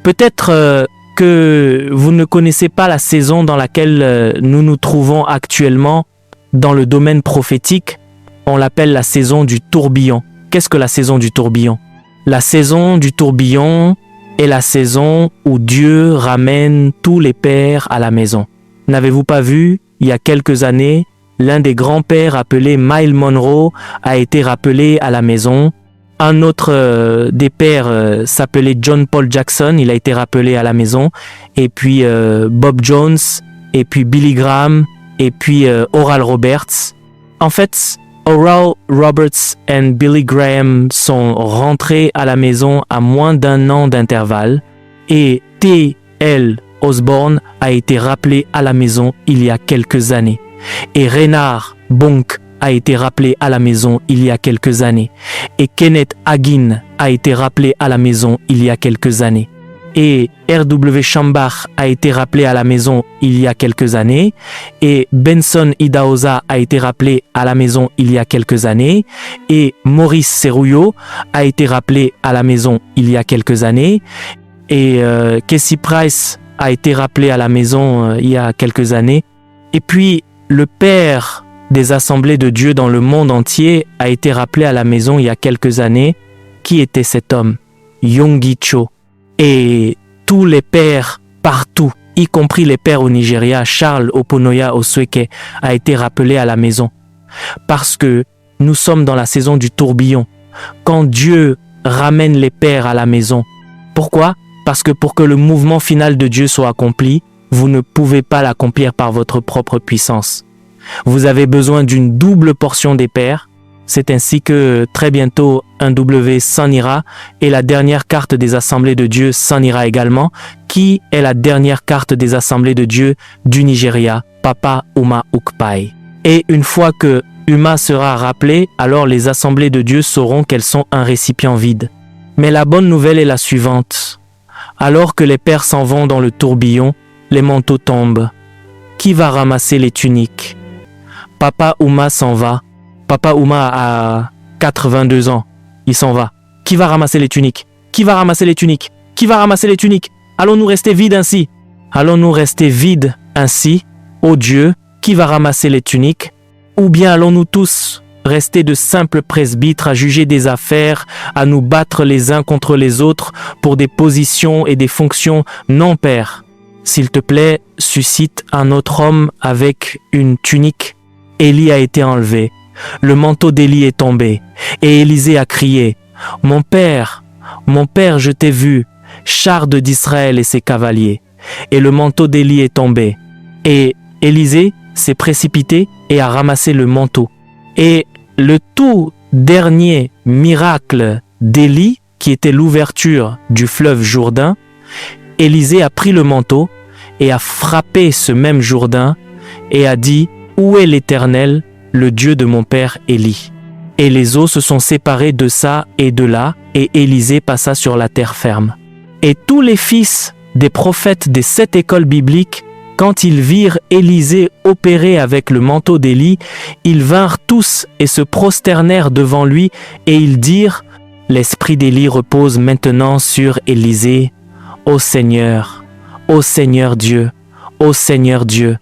Peut-être que vous ne connaissez pas la saison dans laquelle nous nous trouvons actuellement dans le domaine prophétique. On l'appelle la saison du tourbillon. Qu'est-ce que la saison du tourbillon? La saison du tourbillon est la saison où Dieu ramène tous les pères à la maison. N'avez-vous pas vu, il y a quelques années, l'un des grands-pères appelé Myles Munroe a été rappelé à la maison. Un autre des pères s'appelait John Paul Jackson, il a été rappelé à la maison. Et puis Bob Jones, et puis Billy Graham, et puis Oral Roberts. En fait, Oral Roberts et Billy Graham sont rentrés à la maison à moins d'1 an d'intervalle. Et T.L. Osborne a été rappelé à la maison il y a quelques années. Et Reinhard Bonk a été rappelé à la maison il y a quelques années. Et Kenneth Hagin a été rappelé à la maison il y a quelques années. Et R.W. Schambach a été rappelé à la maison il y a quelques années. Et Benson Idahosa a été rappelé à la maison il y a quelques années. Et Maurice Serrouillot a été rappelé à la maison il y a quelques années. Et Casey Price a été rappelé à la maison il y a quelques années. Et puis, le père des assemblées de Dieu dans le monde entier a été rappelé à la maison il y a quelques années. Qui était cet homme? Yonggi Cho. Et tous les pères partout, y compris les pères au Nigeria, Charles Oponoya Osweke, a été rappelé à la maison. Parce que nous sommes dans la saison du tourbillon. Quand Dieu ramène les pères à la maison. Pourquoi? Parce que pour que le mouvement final de Dieu soit accompli, vous ne pouvez pas l'accomplir par votre propre puissance. Vous avez besoin d'une double portion des pères. C'est ainsi que très bientôt un W s'en ira et la dernière carte des assemblées de Dieu s'en ira également. Qui est la dernière carte des assemblées de Dieu du Nigeria? Papa Uma Ukpai. Et une fois que Uma sera rappelé, alors les assemblées de Dieu sauront qu'elles sont un récipient vide. Mais la bonne nouvelle est la suivante. Alors que les pères s'en vont dans le tourbillon, les manteaux tombent. Qui va ramasser les tuniques? Papa Uma s'en va. Papa Uma a 82 ans. Il s'en va. Qui va ramasser les tuniques? Qui va ramasser les tuniques? Qui va ramasser les tuniques? Allons-nous rester vides ainsi? Allons-nous rester vides ainsi? Ô Dieu, qui va ramasser les tuniques? Ou bien allons-nous tous rester de simples presbytres à juger des affaires, à nous battre les uns contre les autres pour des positions et des fonctions? Non, Père. S'il te plaît, suscite un autre homme avec une tunique. Élie a été enlevé. Le manteau d'Élie est tombé. Et Élisée a crié, mon père, je t'ai vu, char d'Israël et ses cavaliers. Et le manteau d'Élie est tombé. Et Élisée s'est précipité et a ramassé le manteau. Et le tout dernier miracle d'Élie, qui était l'ouverture du fleuve Jourdain, Élisée a pris le manteau et a frappé ce même Jourdain et a dit, où est l'Éternel, le Dieu de mon père Élie? Et les eaux se sont séparées de ça et de là, et Élisée passa sur la terre ferme. Et tous les fils des prophètes des 7 écoles bibliques, quand ils virent Élisée opérer avec le manteau d'Élie, ils vinrent tous et se prosternèrent devant lui, et ils dirent, l'esprit d'Élie repose maintenant sur Élisée. Ô Seigneur Dieu, ô Seigneur Dieu,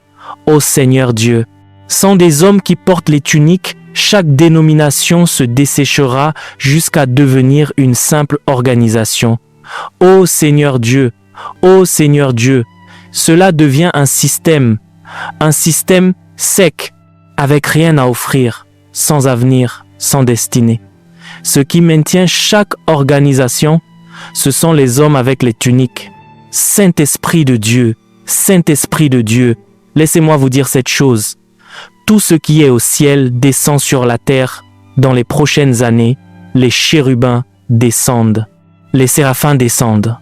ô Seigneur Dieu. Sans des hommes qui portent les tuniques, chaque dénomination se desséchera jusqu'à devenir une simple organisation. Ô Seigneur Dieu, cela devient un système sec, avec rien à offrir, sans avenir, sans destinée. Ce qui maintient chaque organisation, ce sont les hommes avec les tuniques. Saint-Esprit de Dieu, laissez-moi vous dire cette chose. Tout ce qui est au ciel descend sur la terre. Dans les prochaines années, les chérubins descendent. Les séraphins descendent.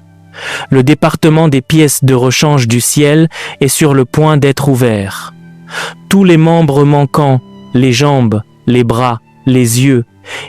Le département des pièces de rechange du ciel est sur le point d'être ouvert. Tous les membres manquants, les jambes, les bras, les yeux,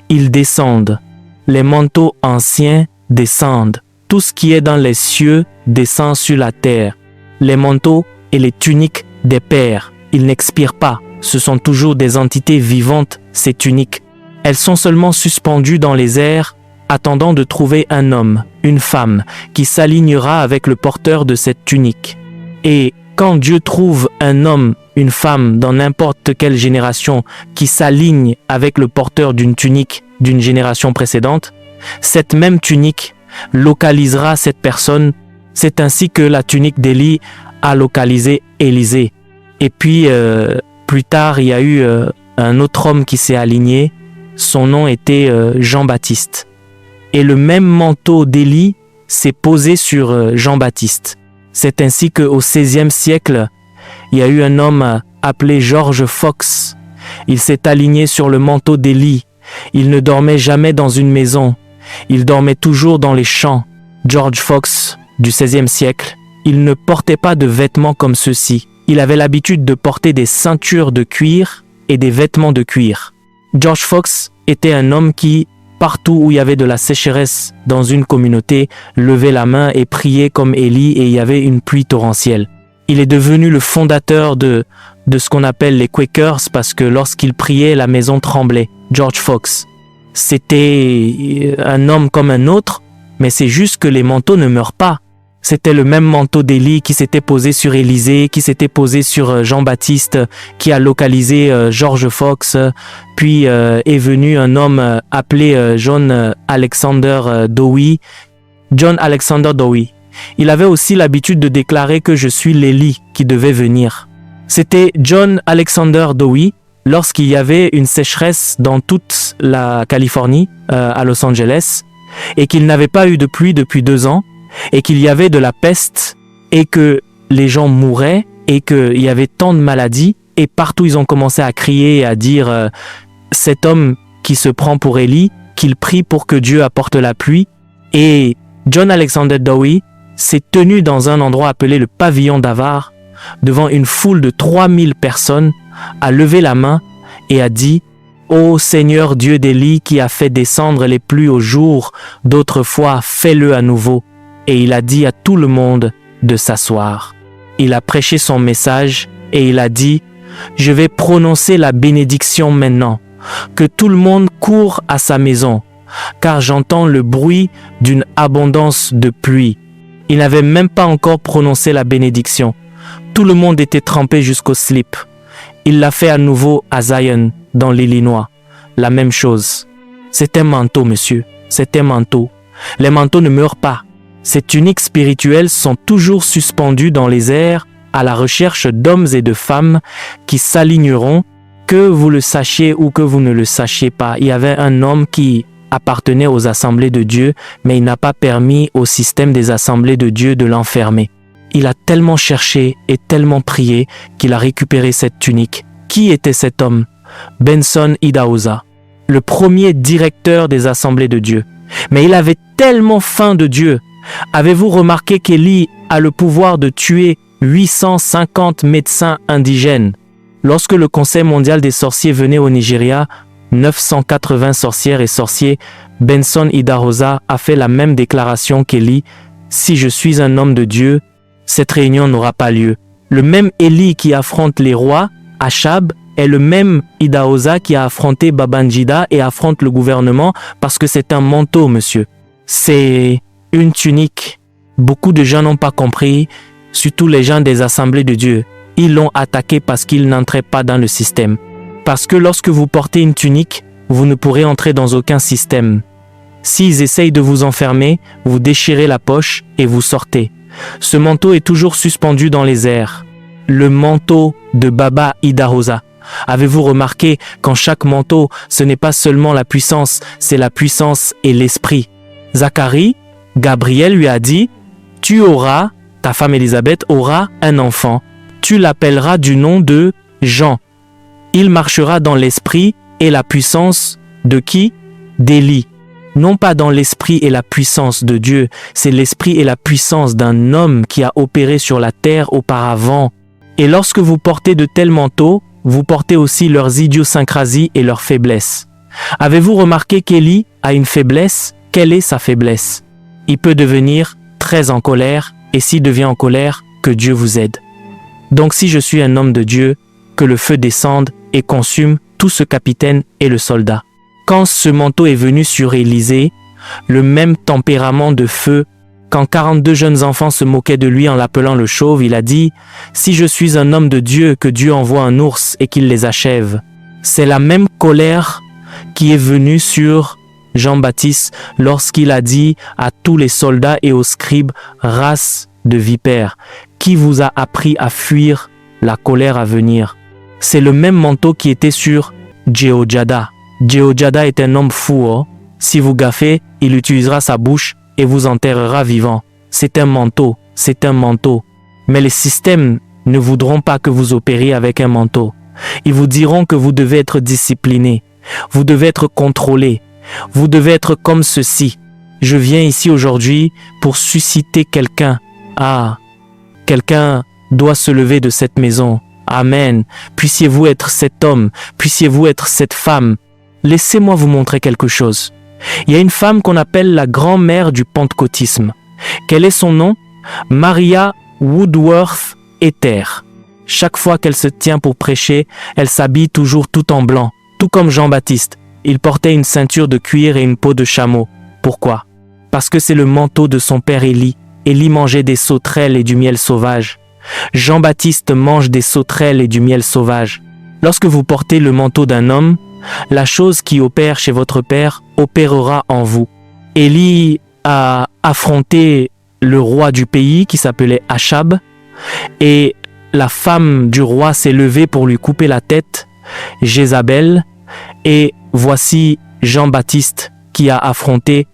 ils descendent. Les manteaux anciens descendent. Tout ce qui est dans les cieux descend sur la terre. Les manteaux et les tuniques des pères, ils n'expirent pas. Ce sont toujours des entités vivantes, ces tuniques. Elles sont seulement suspendues dans les airs attendant de trouver un homme, une femme, qui s'alignera avec le porteur de cette tunique. Et quand Dieu trouve un homme, une femme dans n'importe quelle génération qui s'aligne avec le porteur d'une tunique d'une génération précédente, cette même tunique localisera cette personne. C'est ainsi que la tunique d'Élie a localisé Élisée. Et puis, plus tard, il y a eu un autre homme qui s'est aligné. Son nom était Jean-Baptiste. Et le même manteau d'Élie s'est posé sur Jean-Baptiste. C'est ainsi qu'au XVIe siècle, il y a eu un homme appelé George Fox. Il s'est aligné sur le manteau d'Élie. Il ne dormait jamais dans une maison. Il dormait toujours dans les champs. George Fox, du XVIe siècle, il ne portait pas de vêtements comme ceux-ci. Il avait l'habitude de porter des ceintures de cuir et des vêtements de cuir. George Fox était un homme qui, partout où il y avait de la sécheresse dans une communauté, levait la main et priait comme Élie et il y avait une pluie torrentielle. Il est devenu le fondateur de ce qu'on appelle les Quakers parce que lorsqu'il priait, la maison tremblait. George Fox. C'était un homme comme un autre, mais c'est juste que les manteaux ne meurent pas. C'était le même manteau d'Élie qui s'était posé sur Élisée, qui s'était posé sur Jean-Baptiste, qui a localisé George Fox. Puis est venu un homme appelé John Alexander Dowie. John Alexander Dowie. Il avait aussi l'habitude de déclarer que je suis l'Élie qui devait venir. C'était John Alexander Dowie lorsqu'il y avait une sécheresse dans toute la Californie, à Los Angeles, et qu'il n'avait pas eu de pluie depuis 2 ans, et qu'il y avait de la peste, et que les gens mouraient, et qu'il y avait tant de maladies, et partout ils ont commencé à crier et à dire cet homme qui se prend pour Élie, qu'il prie pour que Dieu apporte la pluie. Et John Alexander Dowie s'est tenu dans un endroit appelé le pavillon d'Avar, devant une foule de 3000 personnes, a levé la main et a dit « Ô Seigneur Dieu d'Élie qui a fait descendre les pluies au jour d'autrefois, fais-le à nouveau. » Et il a dit à tout le monde de s'asseoir. Il a prêché son message et il a dit « Je vais prononcer la bénédiction maintenant, que tout le monde court à sa maison, car j'entends le bruit d'une abondance de pluie. » Il n'avait même pas encore prononcé la bénédiction. Tout le monde était trempé jusqu'au slip. Il l'a fait à nouveau à Zion, dans l'Illinois. La même chose. C'est un manteau, monsieur. C'est un manteau. Les manteaux ne meurent pas. Ces tuniques spirituelles sont toujours suspendues dans les airs à la recherche d'hommes et de femmes qui s'aligneront, que vous le sachiez ou que vous ne le sachiez pas. Il y avait un homme qui appartenait aux assemblées de Dieu, mais il n'a pas permis au système des assemblées de Dieu de l'enfermer. Il a tellement cherché et tellement prié qu'il a récupéré cette tunique. Qui était cet homme? Benson Idahosa, le premier directeur des assemblées de Dieu. Mais il avait tellement faim de Dieu. Avez-vous remarqué qu'Élie a le pouvoir de tuer 850 médecins indigènes? Lorsque le Conseil mondial des sorciers venait au Nigeria, 980 sorcières et sorciers, Benson Idahosa a fait la même déclaration qu'Élie. Si je suis un homme de Dieu, cette réunion n'aura pas lieu. Le même Élie qui affronte les rois, Achab, est le même Idahosa qui a affronté Babangida et affronte le gouvernement parce que c'est un manteau, monsieur. C'est une tunique. Beaucoup de gens n'ont pas compris, surtout les gens des assemblées de Dieu. Ils l'ont attaqué parce qu'ils n'entraient pas dans le système. Parce que lorsque vous portez une tunique, vous ne pourrez entrer dans aucun système. S'ils essayent de vous enfermer, vous déchirez la poche et vous sortez. Ce manteau est toujours suspendu dans les airs. Le manteau de Baba Idahosa. Avez-vous remarqué qu'en chaque manteau, ce n'est pas seulement la puissance, c'est la puissance et l'esprit. Zacharie, Gabriel lui a dit, « Tu auras, ta femme Élisabeth aura un enfant. Tu l'appelleras du nom de Jean. Il marchera dans l'esprit et la puissance de qui? D'Élie. » Non pas dans l'esprit et la puissance de Dieu, c'est l'esprit et la puissance d'un homme qui a opéré sur la terre auparavant. Et lorsque vous portez de tels manteaux, vous portez aussi leurs idiosyncrasies et leurs faiblesses. Avez-vous remarqué qu'Élie a une faiblesse? Quelle est sa faiblesse? Il peut devenir très en colère, et s'il devient en colère, que Dieu vous aide. Donc si je suis un homme de Dieu, que le feu descende et consume tout ce capitaine et le soldat. Quand ce manteau est venu sur Élisée, le même tempérament de feu. Quand 42 jeunes enfants se moquaient de lui en l'appelant le chauve, il a dit « Si je suis un homme de Dieu, que Dieu envoie un ours et qu'il les achève. » C'est la même colère qui est venue sur Jean-Baptiste lorsqu'il a dit à tous les soldats et aux scribes « Race de vipères, qui vous a appris à fuir la colère à venir ?» C'est le même manteau qui était sur Jehoiada. Jehoiada est un homme fou. Oh. Si vous gaffez, il utilisera sa bouche et vous enterrera vivant. C'est un manteau, c'est un manteau. Mais les systèmes ne voudront pas que vous opériez avec un manteau. Ils vous diront que vous devez être discipliné, vous devez être contrôlé, vous devez être comme ceci. Je viens ici aujourd'hui pour susciter quelqu'un. Ah, quelqu'un doit se lever de cette maison. Amen. Puissiez-vous être cet homme, puissiez-vous être cette femme. Laissez-moi vous montrer quelque chose. Il y a une femme qu'on appelle la grand-mère du pentecôtisme. Quel est son nom? Maria Woodworth Ether. Chaque fois qu'elle se tient pour prêcher, elle s'habille toujours tout en blanc, tout comme Jean-Baptiste. Il portait une ceinture de cuir et une peau de chameau. Pourquoi? Parce que c'est le manteau de son père Élie. Élie mangeait des sauterelles et du miel sauvage. Jean-Baptiste mange des sauterelles et du miel sauvage. Lorsque vous portez le manteau d'un homme, la chose qui opère chez votre père opérera en vous. Élie a affronté le roi du pays qui s'appelait Achab et la femme du roi s'est levée pour lui couper la tête, Jézabel, et voici Jean-Baptiste qui a affronté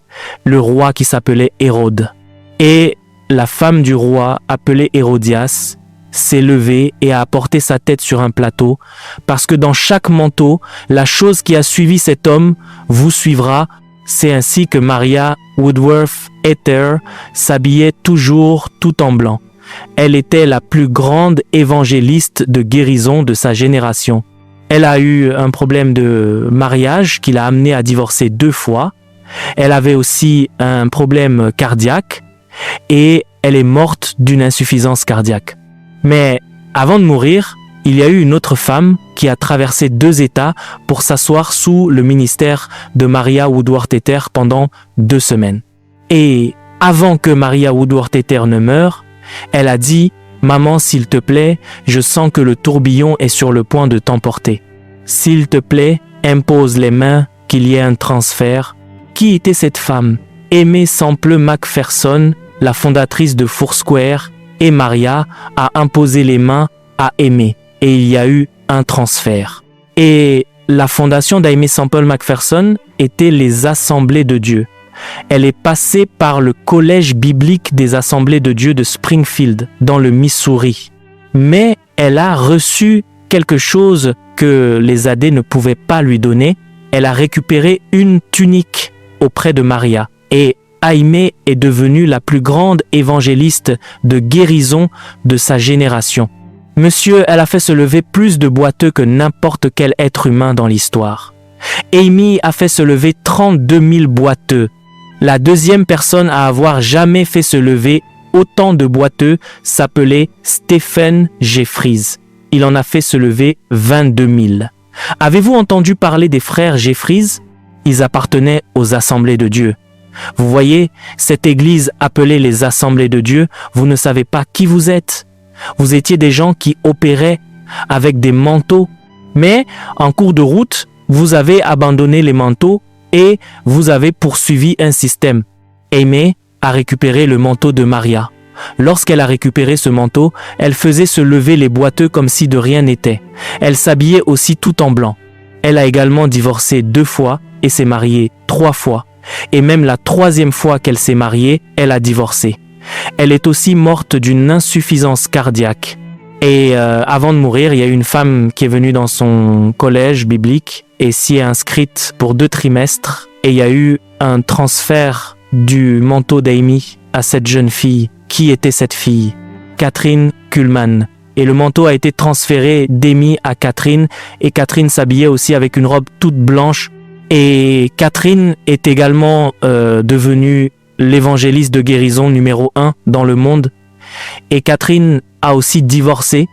le roi qui s'appelait Hérode. Et la femme du roi, appelée Hérodias, s'est levée et a apporté sa tête sur un plateau, parce que dans chaque manteau, la chose qui a suivi cet homme vous suivra. C'est ainsi que Maria Woodworth Ether s'habillait toujours tout en blanc. Elle était la plus grande évangéliste de guérison de sa génération. Elle a eu un problème de mariage qui l'a amenée à divorcer 2 fois. Elle avait aussi un problème cardiaque et elle est morte d'une insuffisance cardiaque. Mais avant de mourir, il y a eu une autre femme qui a traversé 2 États pour s'asseoir sous le ministère de Maria Woodworth Ether pendant 2 semaines. Et avant que Maria Woodworth Ether ne meure, elle a dit « Maman, s'il te plaît, je sens que le tourbillon est sur le point de t'emporter. S'il te plaît, impose les mains, qu'il y ait un transfert. » Qui était cette femme? Aimée Semple McPherson, la fondatrice de Foursquare, et Maria a imposé les mains à Aimée. Et il y a eu un transfert. Et la fondation d'Aimée Semple McPherson était les Assemblées de Dieu. Elle est passée par le collège biblique des Assemblées de Dieu de Springfield, dans le Missouri. Mais elle a reçu quelque chose que les AD ne pouvaient pas lui donner. Elle a récupéré une tunique auprès de Maria. Et Aimée est devenue la plus grande évangéliste de guérison de sa génération. Monsieur, elle a fait se lever plus de boiteux que n'importe quel être humain dans l'histoire. Amy a fait se lever 32 000 boiteux. La deuxième personne à avoir jamais fait se lever autant de boiteux s'appelait Stephen Jeffries. Il en a fait se lever 22 000. Avez-vous entendu parler des frères Jeffries? Ils appartenaient aux Assemblées de Dieu. Vous voyez, cette église appelée les Assemblées de Dieu, vous ne savez pas qui vous êtes. Vous étiez des gens qui opéraient avec des manteaux. Mais en cours de route, vous avez abandonné les manteaux et vous avez poursuivi un système. Aimée a récupéré le manteau de Maria. Lorsqu'elle a récupéré ce manteau, elle faisait se lever les boiteux comme si de rien n'était. Elle s'habillait aussi tout en blanc. Elle a également divorcé 2 fois et s'est mariée 3 fois. Et même la 3e fois qu'elle s'est mariée, elle a divorcé. Elle est aussi morte d'une insuffisance cardiaque. Et avant de mourir, il y a une femme qui est venue dans son collège biblique et s'y est inscrite pour 2 trimestres. Et il y a eu un transfert du manteau d'Amy à cette jeune fille. Qui était cette fille? Catherine Kuhlman. Et le manteau a été transféré d'Amy à Catherine. Et Catherine s'habillait aussi avec une robe toute blanche. Et Catherine est également devenue l'évangéliste de guérison numéro 1 dans le monde. Et Catherine a aussi divorcé.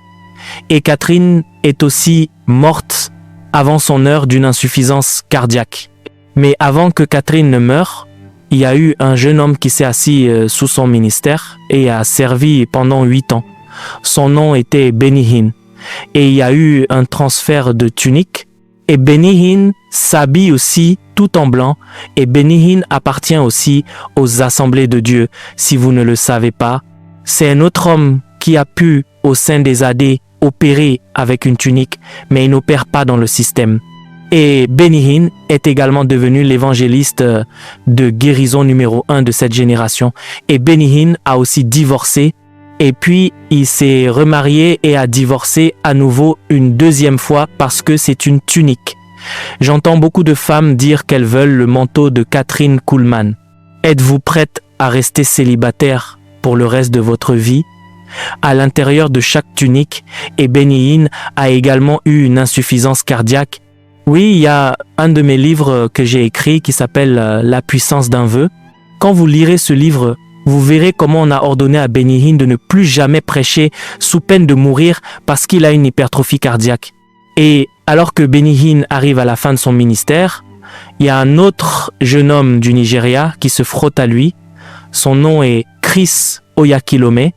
Et Catherine est aussi morte avant son heure d'une insuffisance cardiaque. Mais avant que Catherine ne meure, il y a eu un jeune homme qui s'est assis sous son ministère et a servi pendant 8 ans. Son nom était Benny Hinn. Et il y a eu un transfert de tunique. Et Benny Hinn s'habille aussi tout en blanc. Et Benny Hinn appartient aussi aux assemblées de Dieu. Si vous ne le savez pas, c'est un autre homme qui a pu, au sein des AD, opérer avec une tunique, mais il n'opère pas dans le système. Et Benny Hinn est également devenu l'évangéliste de guérison numéro 1 de cette génération. Et Benny Hinn a aussi divorcé. Et puis, il s'est remarié et a divorcé à nouveau une deuxième fois parce que c'est une tunique. J'entends beaucoup de femmes dire qu'elles veulent le manteau de Kathryn Kuhlman. Êtes-vous prête à rester célibataire pour le reste de votre vie? À l'intérieur de chaque tunique, et Benny Hinn a également eu une insuffisance cardiaque. Oui, il y a un de mes livres que j'ai écrit qui s'appelle « La puissance d'un vœu ». Quand vous lirez ce livre, vous verrez comment on a ordonné à Benny Hinn de ne plus jamais prêcher sous peine de mourir parce qu'il a une hypertrophie cardiaque. Et alors que Benny Hinn arrive à la fin de son ministère, il y a un autre jeune homme du Nigeria qui se frotte à lui. Son nom est Chris Oyakilome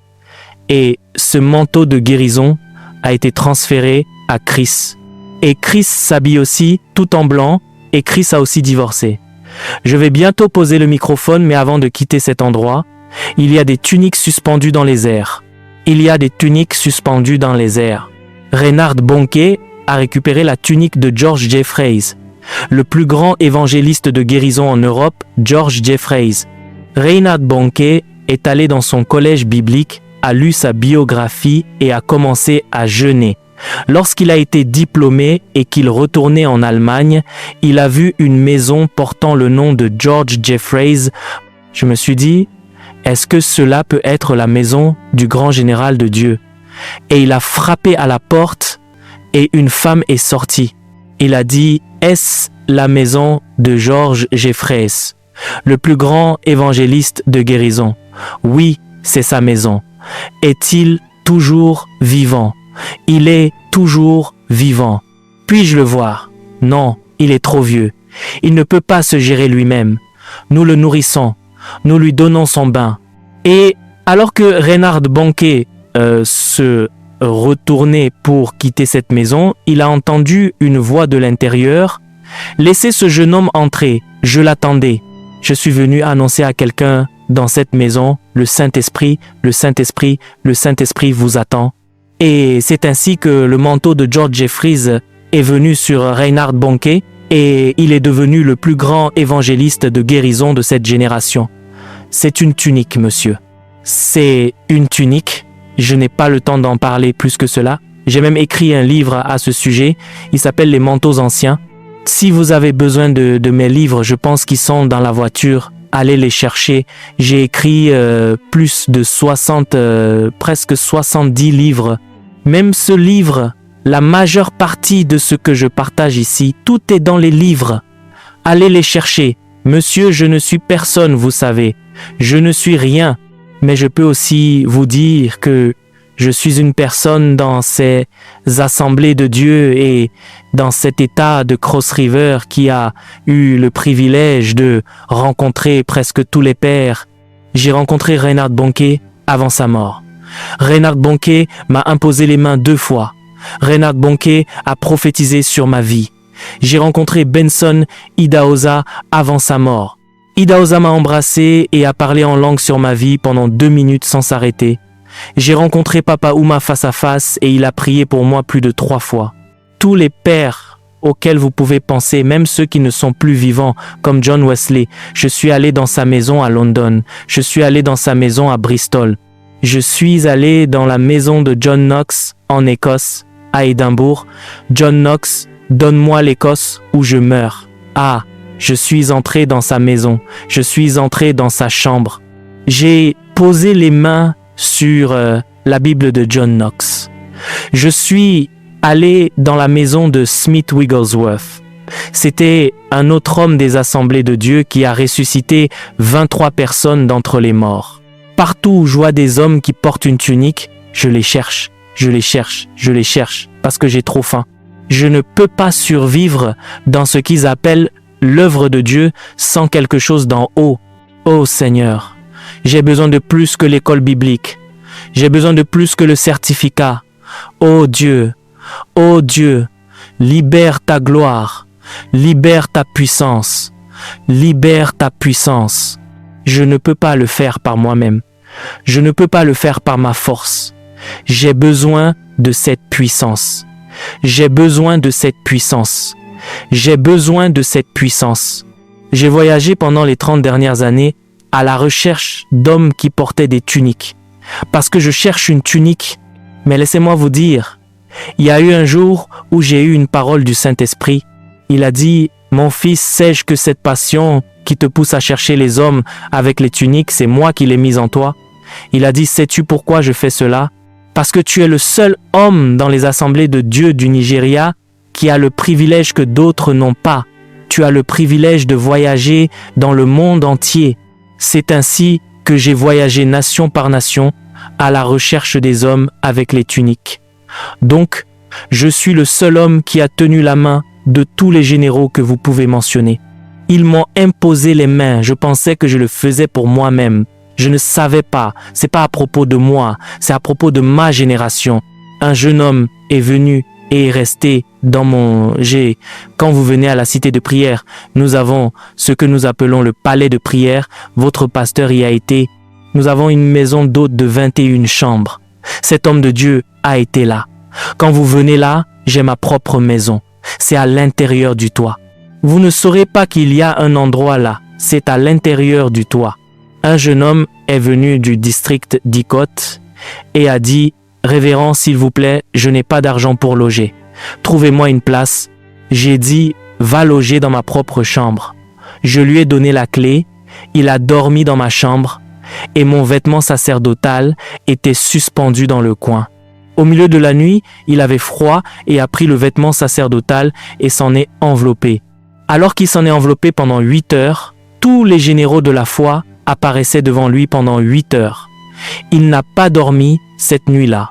et ce manteau de guérison a été transféré à Chris. Et Chris s'habille aussi tout en blanc et Chris a aussi divorcé. Je vais bientôt poser le microphone, mais avant de quitter cet endroit, il y a des tuniques suspendues dans les airs. Il y a des tuniques suspendues dans les airs. Reinhard Bonnke a récupéré la tunique de George Jeffreys, le plus grand évangéliste de guérison en Europe, George Jeffreys. Reinhard Bonnke est allé dans son collège biblique, a lu sa biographie et a commencé à jeûner. Lorsqu'il a été diplômé et qu'il retournait en Allemagne, il a vu une maison portant le nom de George Jeffreys. Je me suis dit, est-ce que cela peut être la maison du grand général de Dieu? Et il a frappé à la porte et une femme est sortie. Il a dit, est-ce la maison de George Jeffreys, le plus grand évangéliste de guérison? Oui, c'est sa maison. Est-il toujours vivant? Il est toujours vivant. Puis-je le voir? Non, il est trop vieux. Il ne peut pas se gérer lui-même. Nous le nourrissons. Nous lui donnons son bain. Et alors que Reinhard Bonnke se retournait pour quitter cette maison, il a entendu une voix de l'intérieur. « Laissez ce jeune homme entrer. Je l'attendais. Je suis venu annoncer à quelqu'un dans cette maison, le Saint-Esprit, le Saint-Esprit, le Saint-Esprit vous attend. » Et c'est ainsi que le manteau de George Jeffreys est venu sur Reinhard Bonnke et il est devenu le plus grand évangéliste de guérison de cette génération. C'est une tunique, monsieur. C'est une tunique. Je n'ai pas le temps d'en parler plus que cela. J'ai même écrit un livre à ce sujet. Il s'appelle « Les manteaux anciens ». Si vous avez besoin de mes livres, je pense qu'ils sont dans la voiture. Allez les chercher. J'ai écrit plus de 60, presque 70 livres. Même ce livre, la majeure partie de ce que je partage ici, tout est dans les livres. Allez les chercher. Monsieur, je ne suis personne, vous savez. Je ne suis rien. Mais je peux aussi vous dire que je suis une personne dans ces assemblées de Dieu et dans cet état de Cross River qui a eu le privilège de rencontrer presque tous les pères. J'ai rencontré Reinhard Bonnke avant sa mort. Reinhard Bonnke m'a imposé les mains 2 fois. Reinhard Bonnke a prophétisé sur ma vie. J'ai rencontré Benson Idahosa avant sa mort. Idahosa m'a embrassé et a parlé en langue sur ma vie pendant 2 minutes sans s'arrêter. J'ai rencontré Papa Ouma face à face et il a prié pour moi plus de 3 fois. Tous les pères auxquels vous pouvez penser, même ceux qui ne sont plus vivants, comme John Wesley, je suis allé dans sa maison à London. Je suis allé dans sa maison à Bristol. Je suis allé dans la maison de John Knox en Écosse, à Édimbourg. John Knox, donne-moi l'Écosse ou je meurs. Ah, je suis entré dans sa maison. Je suis entré dans sa chambre. J'ai posé les mains sur la Bible de John Knox. Je suis allé dans la maison de Smith Wigglesworth. C'était un autre homme des assemblées de Dieu qui a ressuscité 23 personnes d'entre les morts. Partout où je vois des hommes qui portent une tunique, je les cherche, je les cherche, je les cherche, parce que j'ai trop faim. Je ne peux pas survivre dans ce qu'ils appellent l'œuvre de Dieu sans quelque chose d'en haut. Oh Seigneur, j'ai besoin de plus que l'école biblique. J'ai besoin de plus que le certificat. Oh Dieu, libère ta gloire, libère ta puissance, libère ta puissance. Je ne peux pas le faire par moi-même. Je ne peux pas le faire par ma force. J'ai besoin de cette puissance. J'ai besoin de cette puissance. J'ai besoin de cette puissance. J'ai voyagé pendant les 30 dernières années à la recherche d'hommes qui portaient des tuniques. Parce que je cherche une tunique. Mais laissez-moi vous dire, il y a eu un jour où j'ai eu une parole du Saint-Esprit. Il a dit, mon fils, sais-je que cette passion qui te pousse à chercher les hommes avec les tuniques, c'est moi qui l'ai mise en toi. Il a dit, sais-tu pourquoi je fais cela? Parce que tu es le seul homme dans les assemblées de Dieu du Nigeria qui a le privilège que d'autres n'ont pas. Tu as le privilège de voyager dans le monde entier. C'est ainsi que j'ai voyagé nation par nation à la recherche des hommes avec les tuniques. Donc, je suis le seul homme qui a tenu la main de tous les généraux que vous pouvez mentionner. Ils m'ont imposé les mains, je pensais que je le faisais pour moi-même. Je ne savais pas, c'est pas à propos de moi, c'est à propos de ma génération. Un jeune homme est venu et est resté dans mon... Quand vous venez à la cité de prière, nous avons ce que nous appelons le palais de prière. Votre pasteur y a été. Nous avons une maison d'hôtes de 21 chambres. Cet homme de Dieu a été là. Quand vous venez là, j'ai ma propre maison. C'est à l'intérieur du toit. Vous ne saurez pas qu'il y a un endroit là. C'est à l'intérieur du toit. Un jeune homme est venu du district d'Ikot et a dit « Révérend, s'il vous plaît, je n'ai pas d'argent pour loger. Trouvez-moi une place. » J'ai dit « Va loger dans ma propre chambre. » Je lui ai donné la clé. Il a dormi dans ma chambre et mon vêtement sacerdotal était suspendu dans le coin. Au milieu de la nuit, il avait froid et a pris le vêtement sacerdotal et s'en est enveloppé. Alors qu'il s'en est enveloppé pendant 8 heures, tous les généraux de la foi apparaissaient devant lui pendant 8 heures. Il n'a pas dormi cette nuit-là.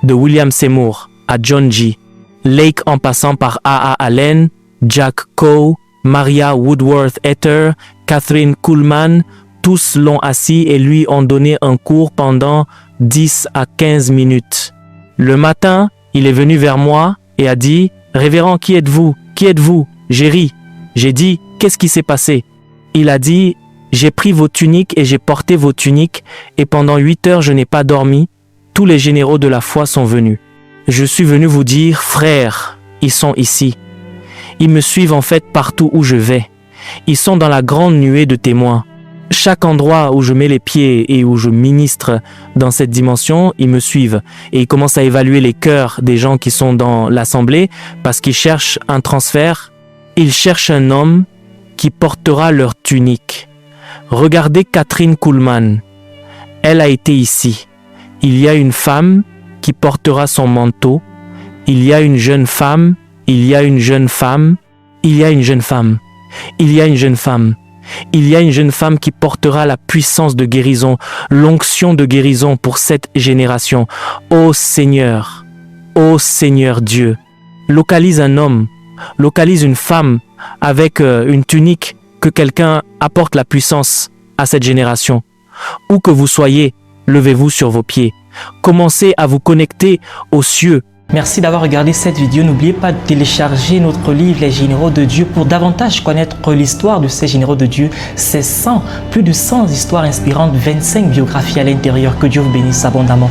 De William Seymour à John G. Lake en passant par A.A. Allen, Jack Coe, Maria Woodworth Etter, Catherine Kuhlman, tous l'ont assis et lui ont donné un cours pendant 10 à 15 minutes. Le matin, il est venu vers moi et a dit « Révérend, qui êtes-vous? Qui êtes-vous » J'ai ri. J'ai dit « Qu'est-ce qui s'est passé ?» Il a dit « J'ai pris vos tuniques et j'ai porté vos tuniques et pendant 8 heures je n'ai pas dormi. Tous les généraux de la foi sont venus. Je suis venu vous dire « Frères, ils sont ici. Ils me suivent en fait partout où je vais. Ils sont dans la grande nuée de témoins. Chaque endroit où je mets les pieds et où je ministre dans cette dimension, ils me suivent. Et ils commencent à évaluer les cœurs des gens qui sont dans l'assemblée parce qu'ils cherchent un transfert. Ils cherchent un homme qui portera leur tunique. Regardez Catherine Kuhlman. Elle a été ici. Il y a une femme qui portera son manteau. Il y a une jeune femme. Il y a une jeune femme. Il y a une jeune femme. Il y a une jeune femme. Il y a une jeune femme qui portera la puissance de guérison, l'onction de guérison pour cette génération. Ô Seigneur Dieu, localise un homme, localise une femme avec une tunique, que quelqu'un apporte la puissance à cette génération. Où que vous soyez, levez-vous sur vos pieds. Commencez à vous connecter aux cieux. Merci d'avoir regardé cette vidéo. N'oubliez pas de télécharger notre livre Les Généraux de Dieu pour davantage connaître l'histoire de ces généraux de Dieu. C'est plus de 100 histoires inspirantes, 25 biographies à l'intérieur. Que Dieu vous bénisse abondamment.